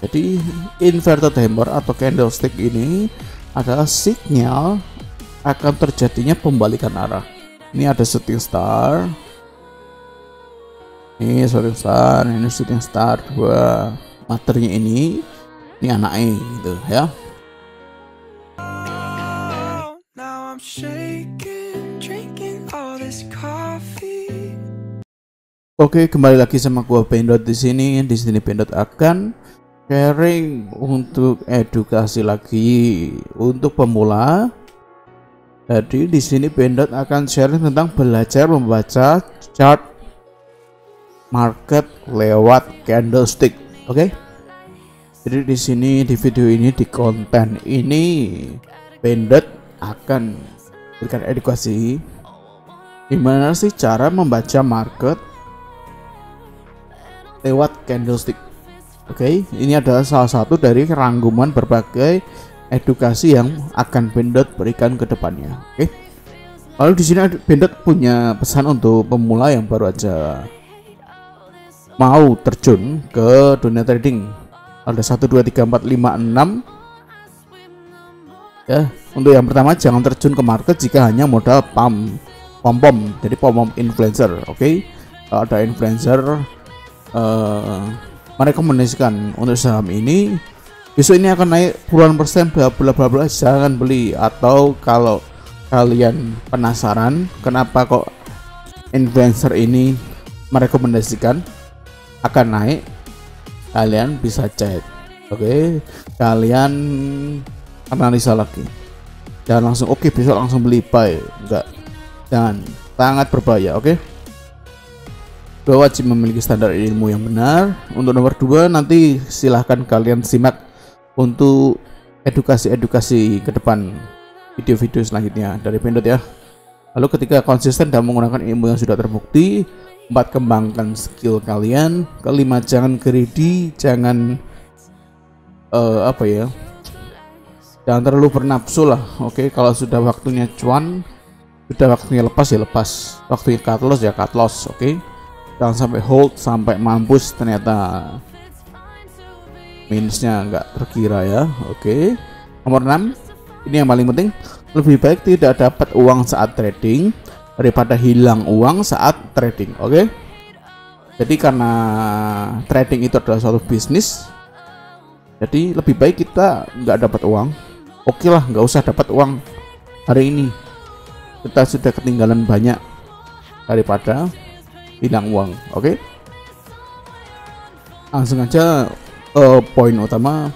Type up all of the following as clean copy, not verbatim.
Jadi inverted hammer atau candlestick ini adalah sinyal akan terjadinya pembalikan arah. Ini ada shooting star, ini shooting star, ini shooting star dua. Materinya ini anaknya gitu ya. Oke, kembali lagi sama gua Pendot di sini. Di sini Pendot akan sharing untuk edukasi lagi untuk pemula. Jadi di sini Pendot akan sharing tentang belajar membaca chart market lewat candlestick. Oke. Jadi di sini di video ini di konten ini Pendot akan berikan edukasi gimana sih cara membaca market lewat candlestick. Oke, ini adalah salah satu dari rangkuman berbagai edukasi yang akan Pendot berikan ke depannya. Oke. Lalu di sini Pendot punya pesan untuk pemula yang baru aja mau terjun ke dunia trading. Ada 1 2 3 4 5 6. Ya, untuk yang pertama jangan terjun ke market jika hanya modal pom. Jadi pom influencer. Oke. Kalau ada influencer merekomendasikan untuk saham ini besok ini akan naik puluhan persen bla bla bla, jangan beli. Atau kalau kalian penasaran kenapa kok influencer ini merekomendasikan akan naik, kalian bisa cek. Oke, kalian analisa lagi, jangan langsung oke besok langsung beli buy, enggak, jangan, sangat berbahaya. Oke. Dua, wajib memiliki standar ilmu yang benar. Untuk nomor 2 nanti silahkan kalian simak untuk edukasi ke depan, video-video selanjutnya dari Pendot ya. Lalu ketika konsisten dan menggunakan ilmu yang sudah terbukti, 4, kembangkan skill kalian. 5, jangan greedy, jangan jangan terlalu bernafsu lah. Oke, kalau sudah waktunya cuan, sudah waktunya lepas ya lepas, waktunya cut loss ya cut loss. Oke. Jangan sampai hold sampai mampus ternyata minusnya nggak terkira ya. Oke. Nomor 6, ini yang paling penting, lebih baik tidak dapat uang saat trading daripada hilang uang saat trading. Oke. Jadi karena trading itu adalah suatu bisnis, jadi lebih baik kita nggak dapat uang. Oke lah, nggak usah dapat uang hari ini, kita sudah ketinggalan banyak daripada hilang uang. Oke. Langsung aja poin utama,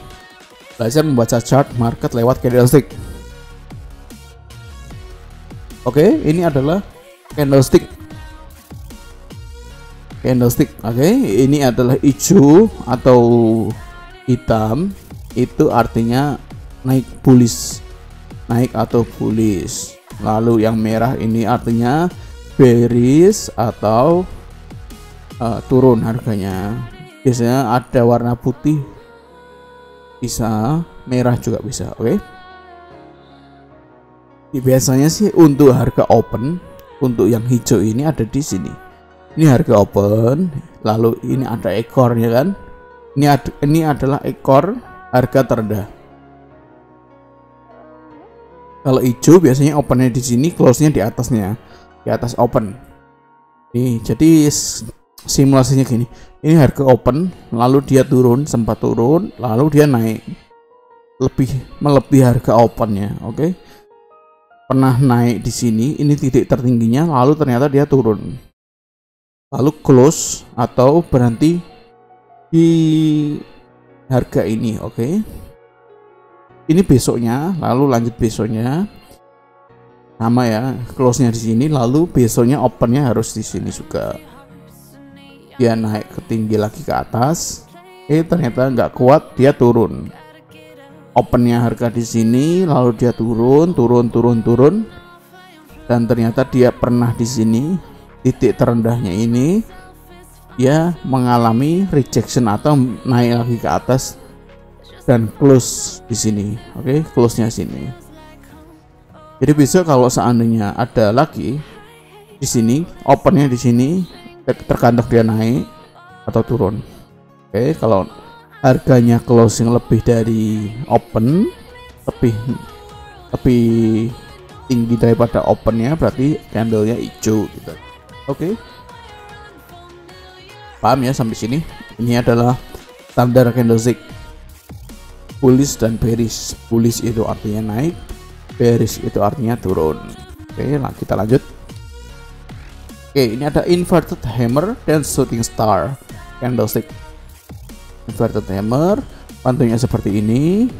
belajar membaca chart market lewat candlestick. Oke, ini adalah candlestick. Oke, ini adalah hijau atau hitam, itu artinya naik bullish, naik atau bullish. Lalu yang merah ini artinya bearish atau turun harganya. Biasanya ada warna putih, bisa merah juga bisa. Oke. Biasanya sih untuk harga open, untuk yang hijau ini ada di sini. Ini harga open, lalu ini ada ekornya kan. Ini adalah ekor harga terendah. Kalau hijau biasanya opennya di sini, close-nya di atasnya, di atas open. Nih, jadi simulasinya gini. Ini harga open, lalu dia turun, sempat turun, lalu dia naik, melebihi harga opennya. Oke. Pernah naik di sini, ini titik tertingginya, lalu ternyata dia turun, lalu close atau berhenti di harga ini. Oke. Ini besoknya, lalu lanjut besoknya sama ya, close-nya di sini, lalu besoknya opennya harus di sini juga. Dia naik ke tinggi lagi ke atas, ternyata nggak kuat, dia turun. Opennya harga di sini, lalu dia turun, dan ternyata dia pernah di sini, titik terendahnya ini, dia mengalami rejection atau naik lagi ke atas dan close di sini. Oke, close-nya sini. Jadi besok kalau seandainya ada lagi di sini, opennya di sini, tergantung dia naik atau turun. Oke, kalau harganya closing lebih dari open, lebih lebih tinggi daripada opennya, berarti candlenya hijau gitu. Oke. Paham ya sampai sini? Ini adalah standar candlestick bullish dan bearish. Bullish itu artinya naik, bearish itu artinya turun. Oke, kita lanjut. Oke, ini ada inverted hammer dan shooting star candlestick. Inverted hammer bentuknya seperti ini,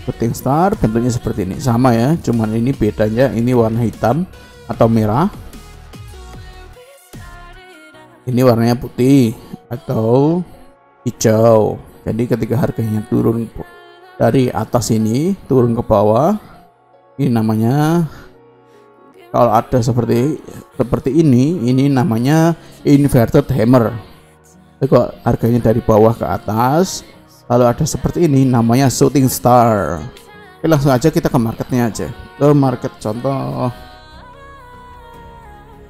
shooting star bentuknya seperti ini, sama ya, cuman ini bedanya ini warna hitam atau merah, ini warnanya putih atau hijau. Jadi ketika harganya turun dari atas ini turun ke bawah, ini namanya, kalau ada seperti ini namanya inverted hammer. Jadi kalau harganya dari bawah ke atas, lalu ada seperti ini namanya shooting star. Oke, langsung aja kita ke marketnya aja. Ke market contoh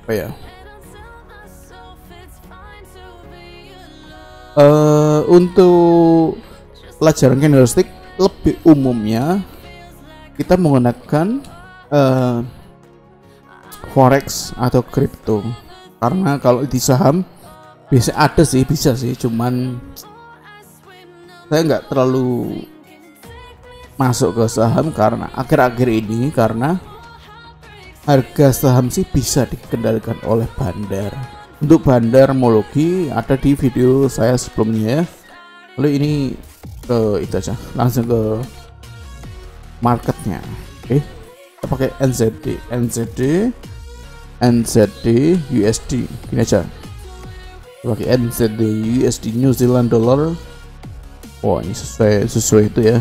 apa ya? Untuk pelajaran candlestick lebih umumnya kita menggunakan forex atau kripto, karena kalau di saham bisa sih, cuman saya nggak terlalu masuk ke saham karena akhir-akhir ini, karena harga saham sih bisa dikendalikan oleh bandar. Untuk bandarmologi ada di video saya sebelumnya ya. Lalu ini ke itu aja, langsung ke marketnya. Oke, kita pakai NZD USD gini aja, pakai NZD USD New Zealand dollar. Wah, ini sesuai itu ya,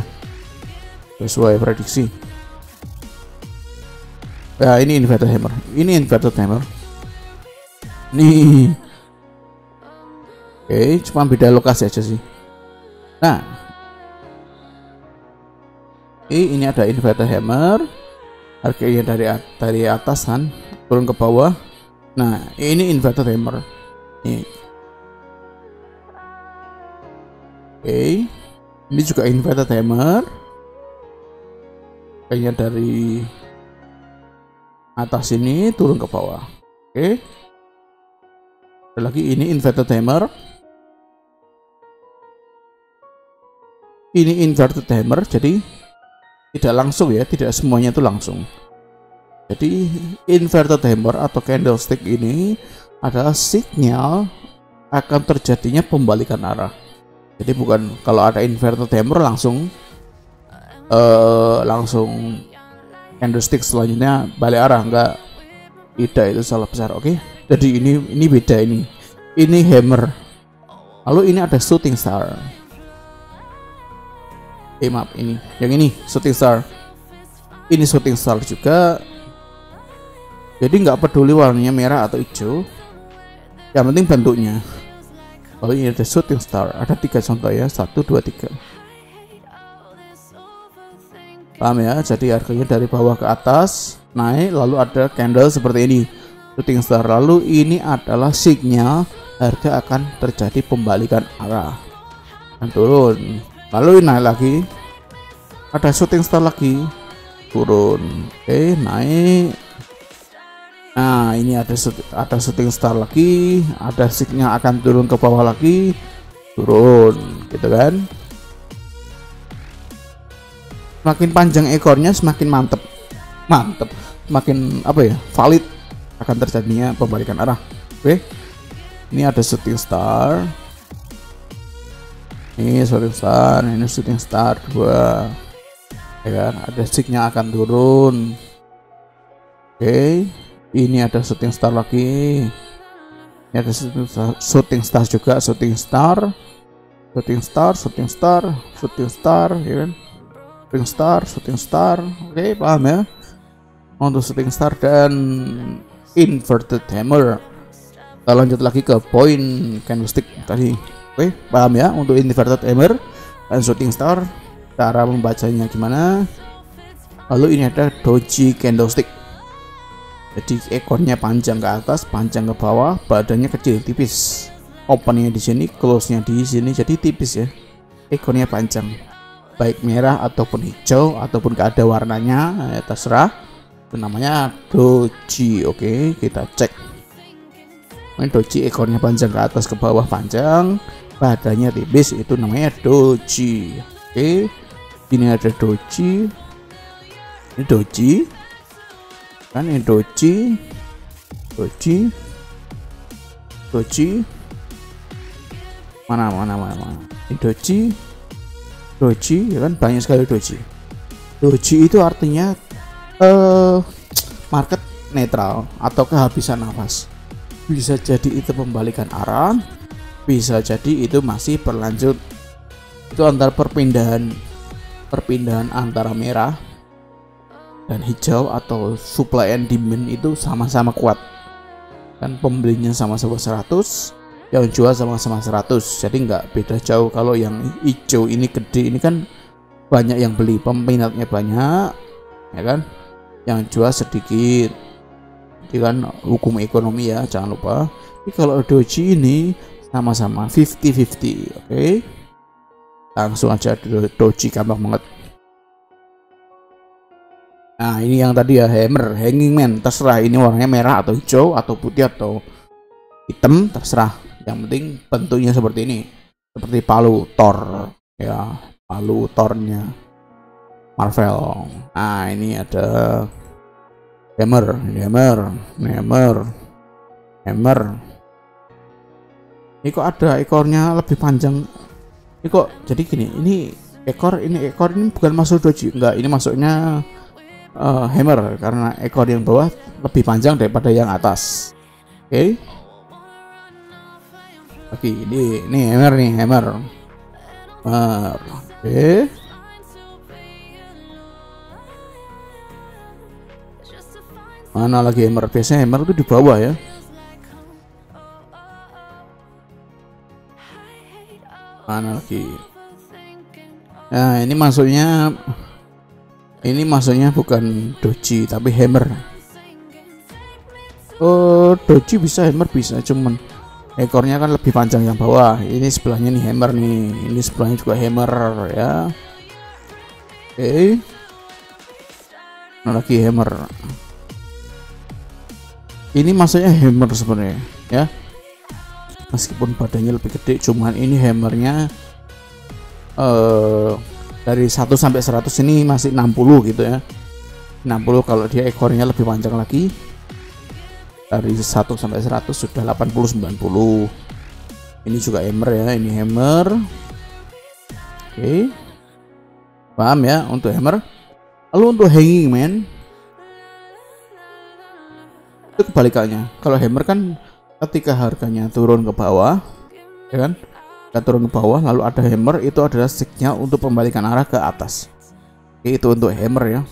sesuai prediksi. Ya, ini inverted hammer, nih. Oke, cuma beda lokasi aja sih. Nah, ini ada inverted hammer, harganya dari atas kan turun ke bawah. Nah, ini inverted hammer nih. Oke, ini juga inverted hammer, kayaknya dari atas ini turun ke bawah. Oke, ada lagi, ini inverted hammer, ini inverted hammer, jadi tidak langsung ya, tidak semuanya itu langsung. Jadi inverted hammer atau candlestick ini adalah sinyal akan terjadinya pembalikan arah. Jadi bukan kalau ada inverted hammer langsung candlestick selanjutnya balik arah, enggak, tidak, itu salah besar. Oke, jadi ini beda, ini hammer, lalu ini ada shooting star. Maaf, ini yang ini shooting star, ini shooting star juga. Jadi nggak peduli warnanya merah atau hijau, yang penting bentuknya. Lalu ini ada shooting star, ada 3 contoh ya, 1, 2, 3. Paham ya? Jadi harganya dari bawah ke atas naik, lalu ada candle seperti ini, shooting star. Lalu ini adalah sinyal harga akan terjadi pembalikan arah dan turun. Lalu naik lagi, ada shooting star lagi, turun. Oke, naik. Nah, ini ada shooting star lagi, ada sinyal akan turun ke bawah lagi, turun, gitu kan. Semakin panjang ekornya semakin mantep, semakin apa ya, valid akan terjadinya pembalikan arah. Oke, ini ada shooting star, ini shooting star, ini shooting star 2, ya kan, ada sinyal akan turun. Oke, ini ada shooting star lagi, ini ada shooting star juga, shooting star, ya kan, shooting star. Oke, paham ya untuk shooting star dan inverted hammer. Kita lanjut lagi ke point candlestick tadi. Oke, paham ya untuk inverted hammer dan shooting star, cara membacanya gimana. Lalu ini ada doji candlestick, jadi ekornya panjang ke atas, panjang ke bawah, badannya kecil tipis, opennya di sini, close nya di sini, jadi tipis ya. ekornya panjang, baik merah ataupun hijau ataupun gak ada warnanya, ya terserah. Itu namanya doji. Oke, kita cek. Ini doji, ekornya panjang ke atas ke bawah panjang, badannya tipis, itu namanya doji. Oke, ini ada doji, ini doji kan, ini doji, mana ini doji ya kan, banyak sekali doji. Doji itu artinya market netral atau kehabisan nafas. Bisa jadi itu pembalikan arah, bisa jadi itu masih berlanjut. Itu antara perpindahan antara merah dan hijau atau supply and demand itu sama-sama kuat. Kan pembelinya sama-sama 100, yang jual sama-sama 100. Jadi nggak beda jauh. Kalau yang hijau ini gede, ini kan banyak yang beli, peminatnya banyak, ya kan? Yang jual sedikit. Itu kan hukum ekonomi ya, jangan lupa. Tapi kalau doji ini sama-sama 50-50. Oke, langsung aja doji, gampang banget. Nah, ini yang tadi ya, hammer, hanging man, terserah ini warnanya merah atau hijau atau putih atau hitam, terserah. Yang penting bentuknya seperti ini, seperti palu Thor ya, palu Thornya Marvel. Nah, ini ada hammer. Ini kok ada ekornya lebih panjang. Ini kok jadi gini, ini ekor ini bukan masuk doji, enggak, ini masuknya hammer karena ekor yang bawah lebih panjang daripada yang atas. Oke. Oke, ini hammer. Oke. Mana lagi hammer? Biasanya hammer itu di bawah ya. Mana lagi? Nah, ini masuknya bukan doji tapi hammer. Oh, doji bisa, hammer bisa, cuman ekornya kan lebih panjang yang bawah. Ini sebelahnya nih hammer nih, ini sebelahnya juga hammer ya. Oke. Nah, lagi hammer. Ini masuknya hammer sebenarnya ya, meskipun badannya lebih gede, cuman ini hammernya dari 1 sampai 100 ini masih 60 gitu ya. 60 kalau dia ekornya lebih panjang lagi, dari 1 sampai 100 sudah 80-90. Ini juga hammer ya, ini hammer. Oke, paham ya untuk hammer. Lalu untuk hanging man itu kebalikannya. Kalau hammer kan ketika harganya turun ke bawah, ya kan, turun ke bawah lalu ada hammer, itu adalah signal untuk pembalikan arah ke atas. Oke, itu untuk hammer ya.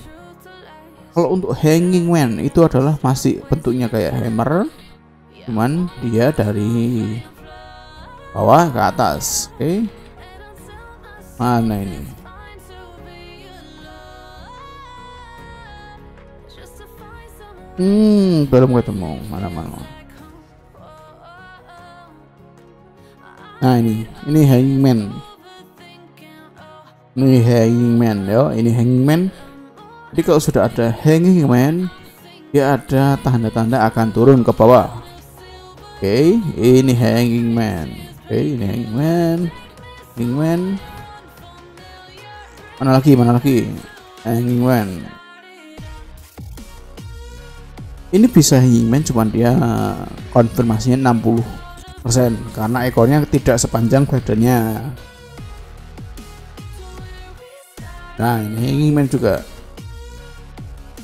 Kalau untuk hanging man itu adalah masih bentuknya kayak hammer, cuman dia dari bawah ke atas. Oke, mana ini? Belum ketemu. Mana? Nah, ini hanging man. Ini hanging man ya, ini hanging man. Jadi kalau sudah ada hanging man, dia ada tanda-tanda akan turun ke bawah. Oke, ini hanging man. Oke, ini hanging man. Mana lagi? Hanging man. Ini bisa hanging man, cuman dia konfirmasinya 60% karena ekornya tidak sepanjang badannya. Nah, ini hanging man juga.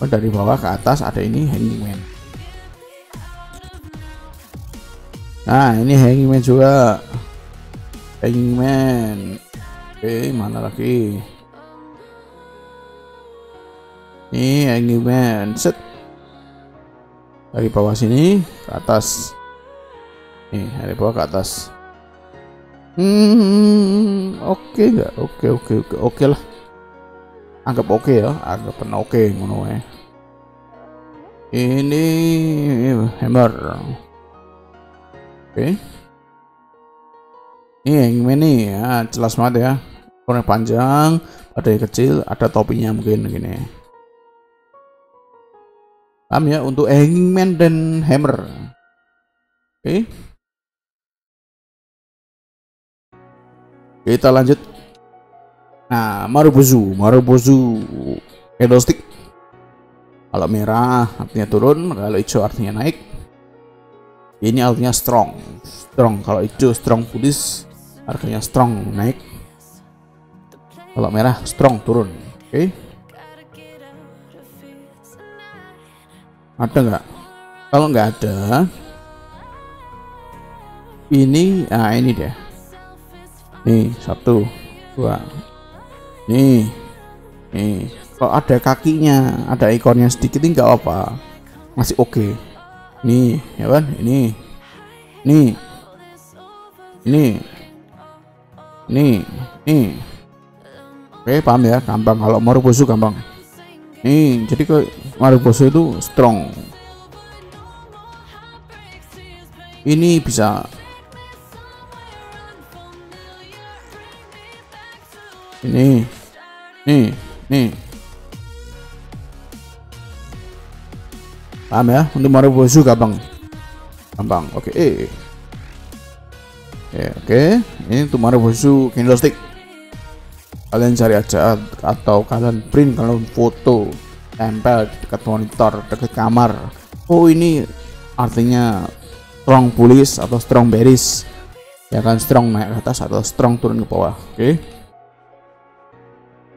Dari bawah ke atas ada ini hanging man. Nah, ini hanging man juga. Hanging man. Oke, mana lagi? Ini hanging man. Set. Dari bawah sini ke atas. Nih, dari bawah ke atas. Oke enggak? Oke lah. Anggap oke ya, anggapan oke ngono ya. Ini hammer. Oke. Ini yang ini ya, jelas banget ya. Warna panjang, ada yang kecil, ada topinya mungkin gini. Paham ya, untuk hangman dan hammer. Oke. Kita lanjut. Nah, Marubozu candlestick. Kalau merah artinya turun, kalau hijau artinya naik. Ini artinya strong. Kalau hijau strong bullish, harganya strong naik. Kalau merah strong turun. Oke. Ada nggak? Kalau nggak ada, ini deh. Nih 1, 2. Nih. Kalau ada kakinya, ada ikonnya sedikit ini nggak apa, masih oke. Nih, ya kan? Ini. Oke, paham ya? Gampang. Kalau Marubozu gampang. Nih, jadi ke Marubozu itu strong. Ini bisa nih. Paham ya? Untuk Marubozu gampang. Oke. Oke. Ini untuk Marubozu candlestick. Kalian cari aja atau kalian print kalau foto, tempel di dekat monitor, dekat kamar. Oh, ini artinya strong bullish atau strong bearish. Ya kan, strong naik ke atas atau strong turun ke bawah. Oke.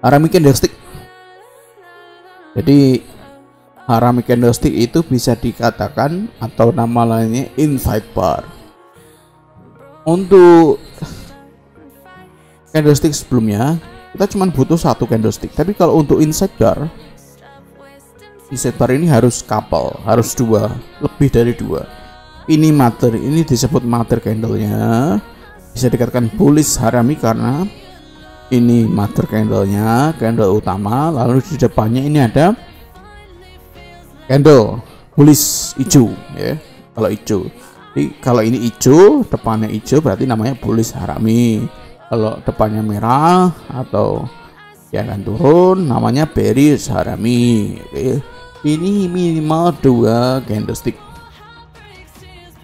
Harami candlestick. Jadi Harami candlestick itu bisa dikatakan atau nama lainnya inside bar. Untuk candlestick sebelumnya kita cuma butuh 1 candlestick, tapi kalau untuk inside bar ini harus couple, harus 2, lebih dari 2. Ini mother, ini disebut mother candlenya, bisa dikatakan bullish Harami karena ini mother candlenya, candle utama, lalu di depannya ini ada candle bullish hijau ya. Kalau hijau, jadi kalau ini hijau, depannya hijau berarti namanya bullish Harami. Kalau depannya merah atau ya akan turun, namanya bearish Harami. Oke. Ini minimal 2 candlestick.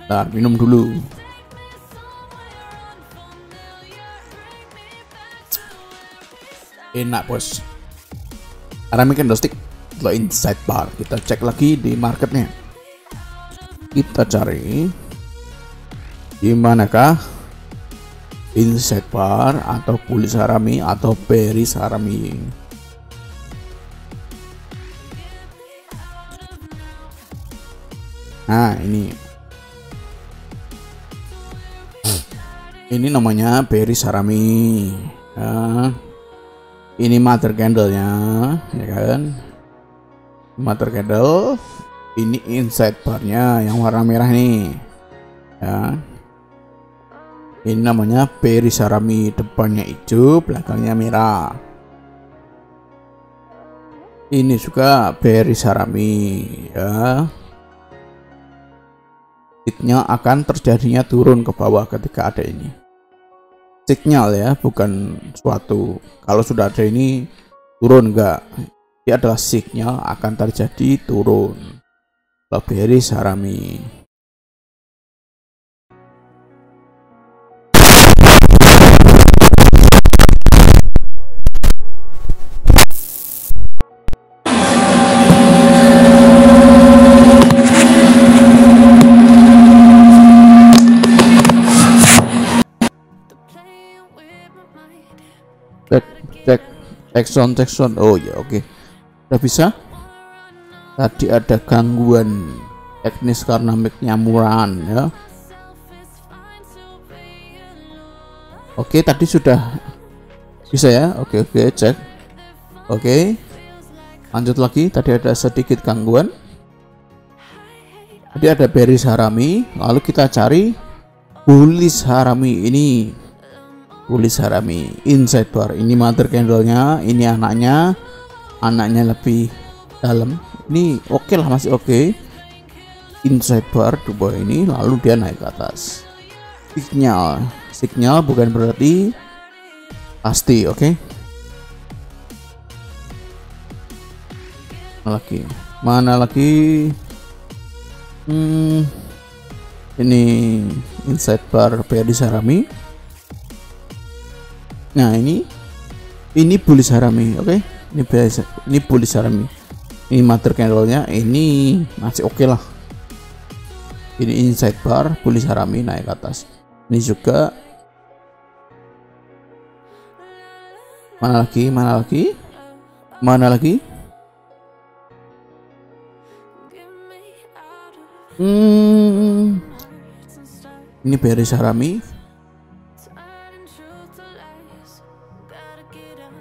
Nah, minum dulu. Enak bos. Harami candlestick lo inside bar. Kita cek lagi di marketnya. Kita cari di manakah inside bar atau bullish Harami atau bearish Harami. Nah, ini namanya bearish Harami. Nah, ini mother candlenya, ya kan? Mother candle. Ini inside barnya yang warna merah nih, ya. Ini namanya bearish Harami, depannya hijau, belakangnya merah. Ini juga bearish Harami, ya. Signal akan terjadinya turun ke bawah ketika ada ini. Signal ya, bukan suatu. Kalau sudah ada ini turun enggak. Ini adalah signal akan terjadi turun. Kalau bearish Harami. Cek sound. Oh ya, oke. Udah bisa. Tadi ada gangguan teknis karena mic-nya murahan ya. Oke, tadi sudah bisa ya. Oke, cek. Oke. Lanjut lagi, tadi ada sedikit gangguan. Tadi ada bearish Harami, lalu kita cari bullish Harami. Ini bullish Harami inside bar. Ini mother candlenya, ini anaknya lebih dalam. Ini oke lah, masih oke. Inside bar di bawah ini, lalu dia naik ke atas. Signal bukan berarti pasti. Oke. Mana lagi ini inside bar Beris Harami. Nah ini Bullish Harami. Oke. Ini Bullish Harami. Ini mother candlenya ini masih oke lah. Ini inside bar Bullish Harami naik ke atas. Ini juga mana lagi ini Beris Harami.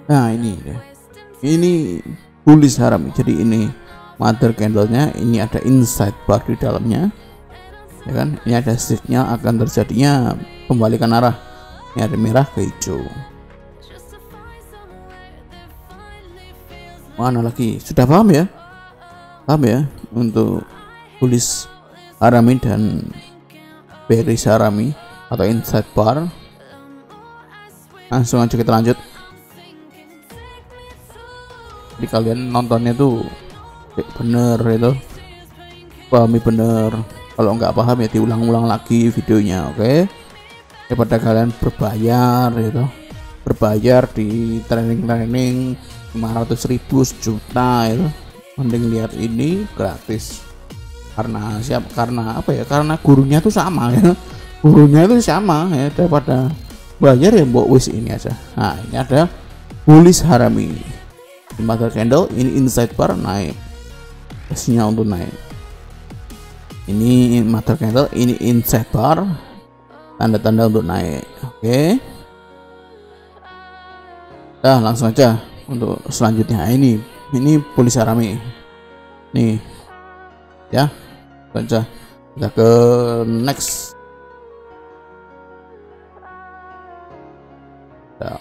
Nah ini Bullish Harami. Jadi ini mother candlenya, ini ada inside bar di dalamnya, ya kan. Ini ada shiftnya, akan terjadinya pembalikan arah. Ini ada merah ke hijau. Mana lagi? Sudah paham ya untuk Bullish Harami dan Beris Harami atau inside bar. Langsung aja kita lanjut. Jadi kalian nontonnya tuh bener itu, pahami bener. Kalau nggak paham ya diulang-ulang lagi videonya, oke? Daripada kalian berbayar di training 500.000 sejuta itu, mending lihat ini gratis. Karena apa ya? Karena gurunya tuh sama ya. Daripada bayar ya mbok wis ini aja. Nah, ini ada Bullish Harami. Ini mother candle, ini inside bar naik. Sinyal untuk naik. Ini mother candle, ini inside bar. Tanda-tanda untuk naik. Oke. Nah, langsung aja untuk selanjutnya. Ini Bullish Harami. Nih. Ya. Baca. Kita ke next.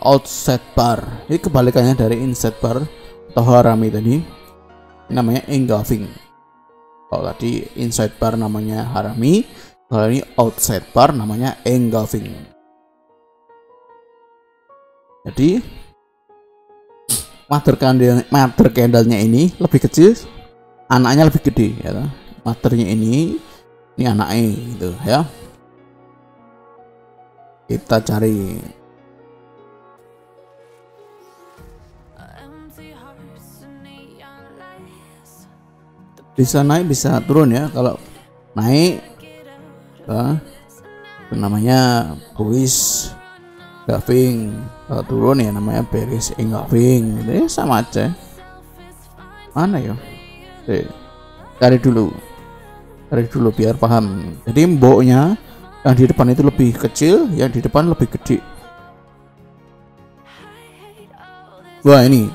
Outside bar. Ini kebalikannya dari inside bar atau Harami tadi. Ini namanya engulfing. Kalau tadi inside bar namanya Harami, kalau ini outside bar namanya engulfing. Jadi mother candlenya ini lebih kecil, anaknya lebih gede ya. Mothernya ini anaknya gitu ya. Kita cari bisa naik bisa turun ya. Kalau naik itu namanya Bullish engulfing, kalau turun ya namanya Bearish engulfing. Jadi sama aja. Mana ya? Cari dulu biar paham. Jadi mboknya yang di depan itu lebih kecil, yang di depan lebih gede. Wah ini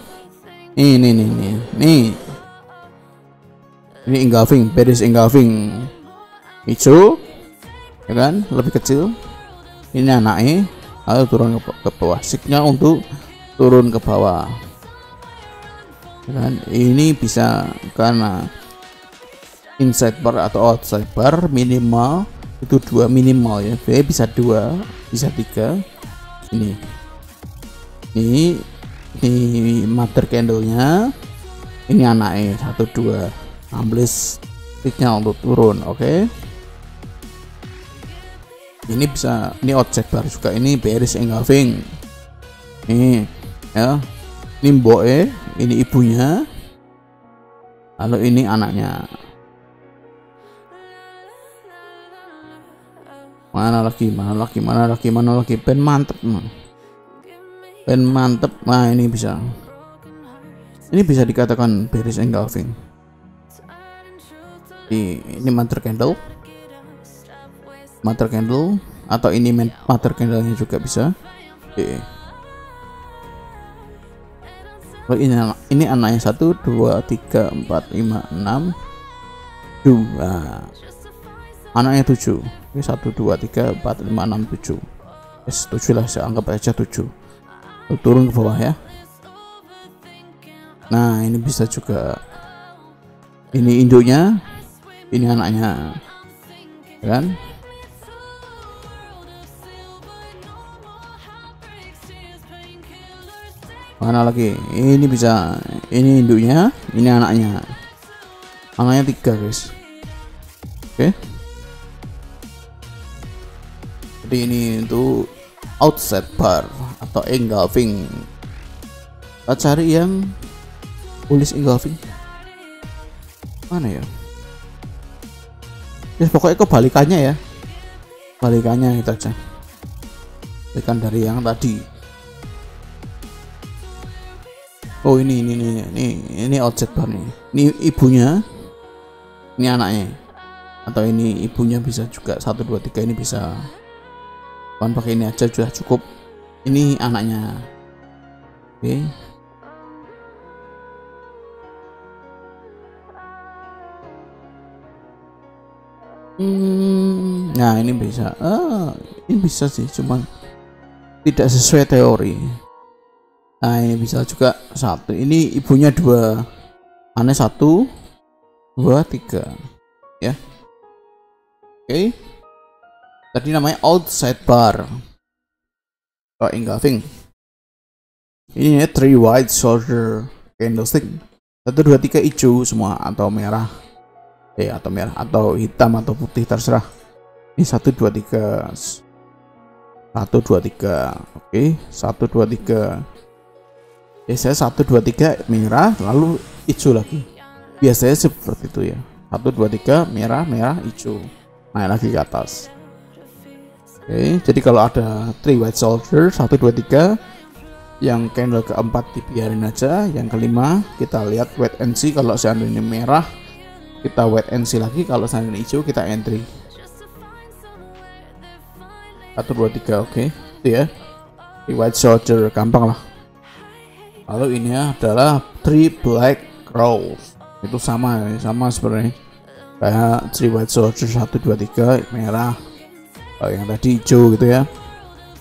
engulfing, Bearish engulfing hijau ya kan, lebih kecil. Ini anaknya, lalu turun ke bawah. Siknya untuk turun ke bawah ya kan. Ini bisa karena inside bar atau outside bar minimal itu 2 minimal ya. Bisa 2, bisa 3. Ini mother candlenya, ini anaknya 1 2 ambles sticknya untuk turun. Oke. Ini bisa, ini outside bar juga, ini Bearish engulfing. Ini ya, ini mboknya, ini ibunya, lalu ini anaknya. Mana lagi pen mantep. Nah ini bisa dikatakan Bearish engulfing. Ini mother candle atau ini mother candlenya juga bisa. Ini anaknya 1 2 3 4 5 6 2, anaknya 7. Ini 1 2 3 4 5 6 7. 7 lah, saya anggap aja 7. Turun ke bawah ya. Nah ini bisa juga, ini induknya, ini anaknya ya kan. Mana lagi? Ini bisa, ini induknya, ini anaknya. Anaknya 3 guys. Oke. Jadi ini untuk outside bar atau engulfing. Kita cari yang tulis engulfing. Mana ya? Ya pokoknya kebalikannya ya. Balikannya itu aja. Balikan dari yang tadi. Oh ini outside bar nih. Ini ibunya, ini anaknya, atau ini ibunya bisa juga 1 2 3 ini bisa. Kan pakai ini aja sudah cukup. Ini anaknya. Oke. Nah ini bisa. Ini bisa sih, cuman tidak sesuai teori. Nah ini bisa juga 1. Ini ibunya 2, aneh 1 2 3 ya. Oke. Tadi namanya outside bar atau engulfing. Ini 3 white soldier candlestick. 1 2 3 hijau semua atau merah. Atau merah atau hitam atau putih terserah. Ini 1 2 3 1 2 3. Oke, 1 2 3. Biasanya 1 2 3 merah lalu hijau lagi. Biasanya seperti itu ya. 1 2 3 merah merah hijau. Naik lagi ke atas. Oke, jadi kalau ada 3 white soldier 1 2 3, yang candle keempat dibiarin aja, yang kelima kita lihat wait and see. Kalau seandainya merah kita wait and see lagi, kalau seandainya hijau kita entry. 1 2 3 oke. Itu ya. 3 white soldier gampang lah. Lalu ini adalah 3 black crows. Itu sama sebenarnya kayak 3 white soldier 1 2 3 merah. Yang tadi hijau gitu ya.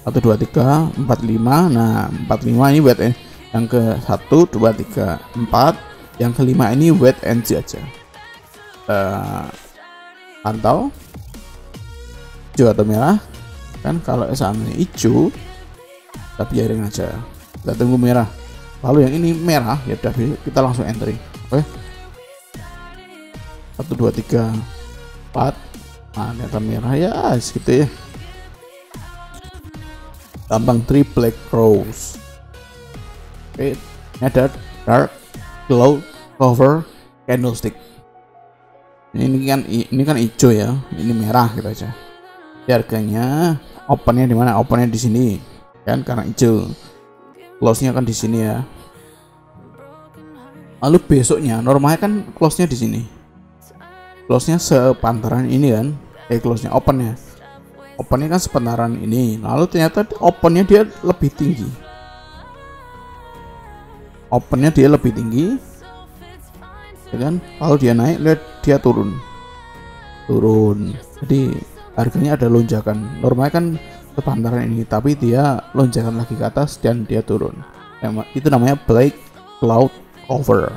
1 2 3 4 5. Nah 4 5 ini wait yang ke 1 2 3 4. Yang kelima ini wait and see aja. Pantau hijau atau merah kan. Kalau sama hijau kita biarin aja, kita tunggu merah. Lalu yang ini merah ya udah kita langsung entry. Oke. 1 2 3 4. Nah, ternyata merah ya segitu ya. Gampang. 3 black crows. Oke, ini ada dark cloud cover candlestick. Ini kan hijau ya. Ini merah gitu aja. Harganya opennya di mana? Opennya di sini kan karena hijau. Close-nya kan di sini ya. Lalu besoknya normalnya kan close-nya di sini. Close-nya sepantaran ini kan. Close-nya opennya kan sepantaran ini. Lalu ternyata opennya dia lebih tinggi. Opennya dia lebih tinggi. Ya kan? Kalau dia naik, lihat dia turun. Jadi harganya ada lonjakan. Normalnya kan sepantaran ini, tapi dia lonjakan lagi ke atas dan dia turun. Itu namanya black cloud cover.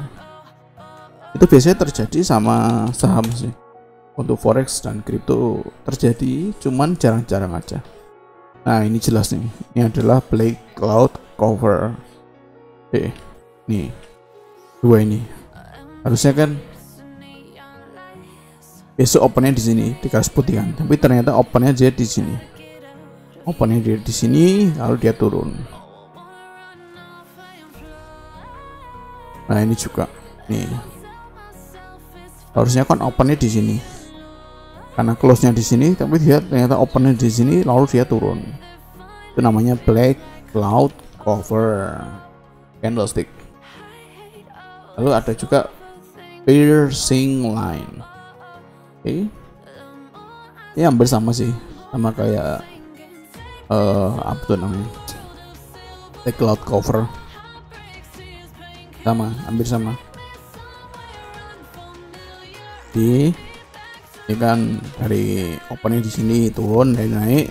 Itu biasanya terjadi sama saham sih. Untuk forex dan kripto terjadi, cuman jarang-jarang aja. Nah ini jelas nih, ini adalah black cloud cover. Nih 2 ini harusnya kan besok opennya di sini dikasih putih kan, tapi ternyata opennya dia di sini. Opennya dia di sini, lalu dia turun. Nah ini juga nih, harusnya kan opennya di sini karena close-nya di sini, tapi dia ternyata opennya di sini lalu dia turun. Itu namanya black cloud cover candlestick. Lalu ada juga piercing line. Oke. Ini hampir sama sih, sama kayak apa tuh namanya, black cloud cover. Hampir sama. Ini kan dari opennya di sini turun, dari naik,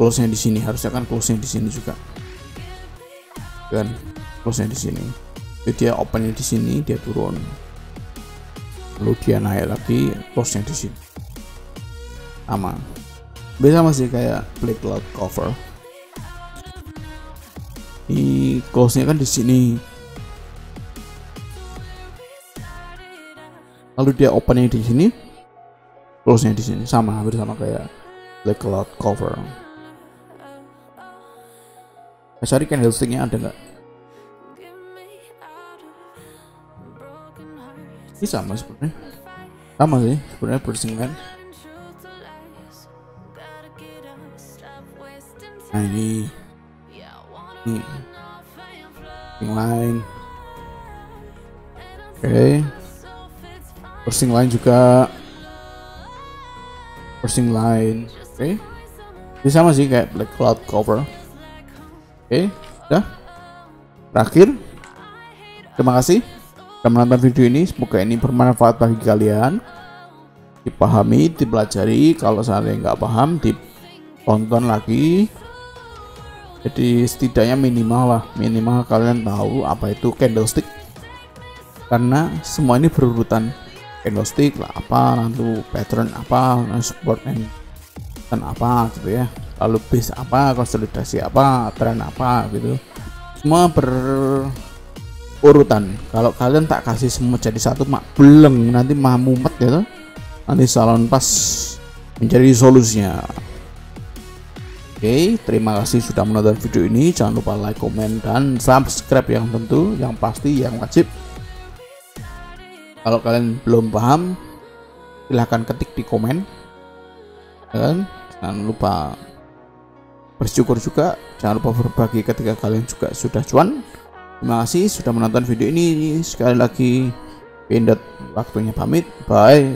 close-nya di sini. Harusnya kan close-nya di sini juga. Kan close-nya di sini. Jadi dia opennya di sini, dia turun. Lalu dia naik lagi, close-nya di sini. Sama. Beda masih kayak black cloud cover. Ini close-nya kan di sini. Lalu dia opennya di sini, close-nya di sini, sama hampir sama kayak Black Cloud Cover. Cari candlestick-nya ada nggak? Ini sama sebenarnya, sama sih sebenarnya bursting line. Nah ini bursting line, oke. Bursting line juga, bursting line, oke. Ini sama sih kayak Black Cloud Cover. Oke, udah. Terakhir, terima kasih sudah menonton video ini. Semoga ini bermanfaat bagi kalian. Dipahami, dipelajari. Kalau saya nggak paham, ditonton lagi. Jadi setidaknya minimal kalian tahu apa itu candlestick. Karena semua ini berurutan. Candlestick lah apa, lalu pattern apa, support and apa gitu ya. Lalu base apa, konsolidasi apa, tren apa gitu, semua berurutan. Kalau kalian tak kasih semua jadi satu mak beleng, nanti mah mumet gitu, nanti salon pas mencari solusinya. Oke, terima kasih sudah menonton video ini. Jangan lupa like, komen, dan subscribe yang tentu, yang pasti, yang wajib. Kalau kalian belum paham, silahkan ketik di komen, dan jangan lupa bersyukur juga, jangan lupa berbagi ketika kalian juga sudah cuan. Terima kasih sudah menonton video ini. Sekali lagi, Pindad waktunya pamit, bye.